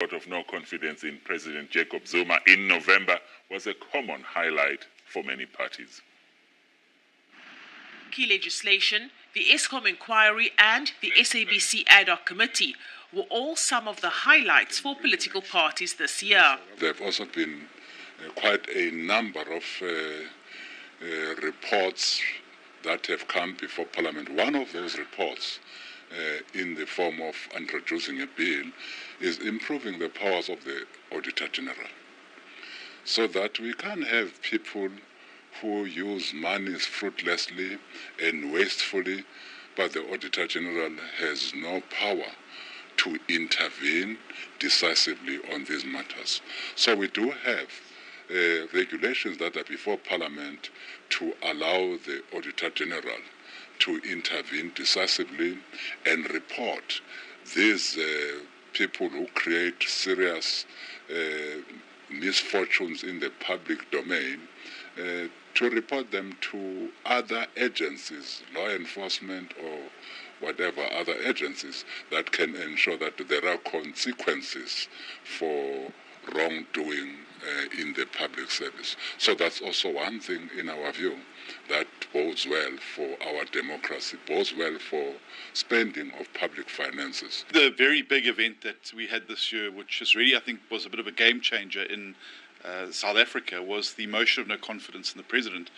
vote of no confidence in President Jacob Zuma in November was a common highlight for many parties. Key legislation, the ESCOM inquiry and the SABC ad hoc committee were all some of the highlights for political parties this year. There have also been quite a number of reports that have come before Parliament. One of those reports, in the form of introducing a bill, is improving the powers of the Auditor General, so that we can't have people who use monies fruitlessly and wastefully, but the Auditor General has no power to intervene decisively on these matters. So we do have regulations that are before Parliament to allow the Auditor General to intervene decisively and report these people who create serious misfortunes in the public domain, to report them to other agencies, law enforcement or whatever other agencies that can ensure that there are consequences for wrongdoing in the public service. So that's also one thing, in our view, that bodes well for our democracy, bodes well for spending of public finances. The very big event that we had this year, which is really, I think, was a bit of a game changer in South Africa, was the motion of no confidence in the President,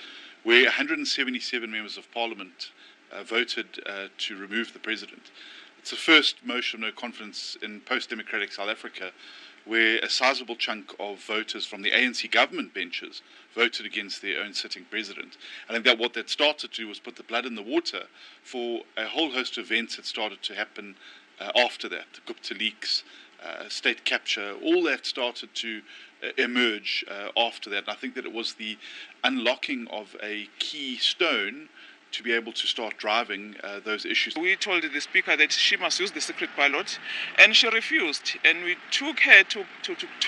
where 177 members of Parliament voted to remove the President. It's the first motion of no confidence in post-democratic South Africa where a sizable chunk of voters from the ANC government benches voted against their own sitting president. I think that what that started to do was put the blood in the water for a whole host of events that started to happen after that. The Gupta leaks, state capture, all that started to emerge after that. And I think that it was the unlocking of a key stone to be able to start driving those issues. We told the Speaker that she must use the secret ballot, and she refused. And we took her to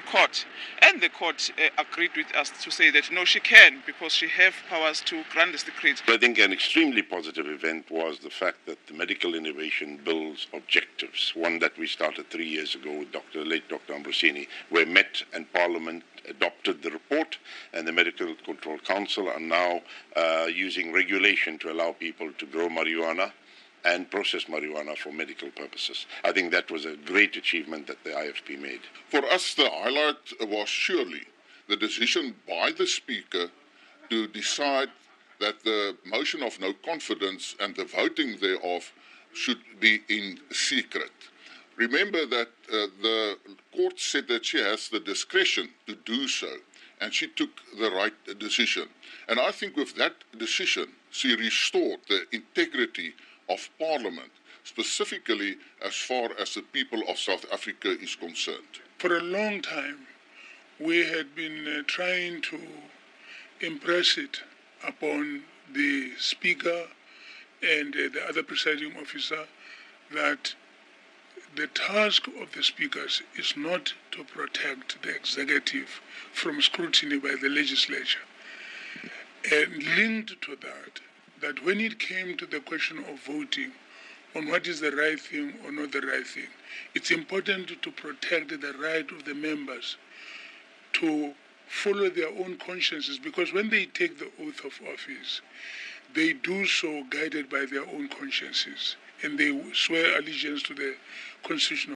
court, and the court agreed with us to say that no, she can, because she has powers to grant the secret. I think an extremely positive event was the fact that the Medical Innovation Bill's objectives, one that we started 3 years ago with late Dr. Ambrosini, were met and Parliament adopted the report, and the Medical Control Council are now using regulation to allow people to grow marijuana and process marijuana for medical purposes. I think that was a great achievement that the IFP made. For us, the highlight was surely the decision by the Speaker to decide that the motion of no confidence and the voting thereof should be in secret. Remember that the court said that she has the discretion to do so, and she took the right decision. And I think with that decision, she restored the integrity of Parliament, specifically as far as the people of South Africa is concerned. For a long time, we had been trying to impress it upon the Speaker and the other presiding officer that the task of the speakers is not to protect the executive from scrutiny by the legislature. And linked to that when it came to the question of voting on what is the right thing or not the right thing, it's important to protect the right of the members to follow their own consciences, because when they take the oath of office, they do so guided by their own consciences, and they swear allegiance to the Constitution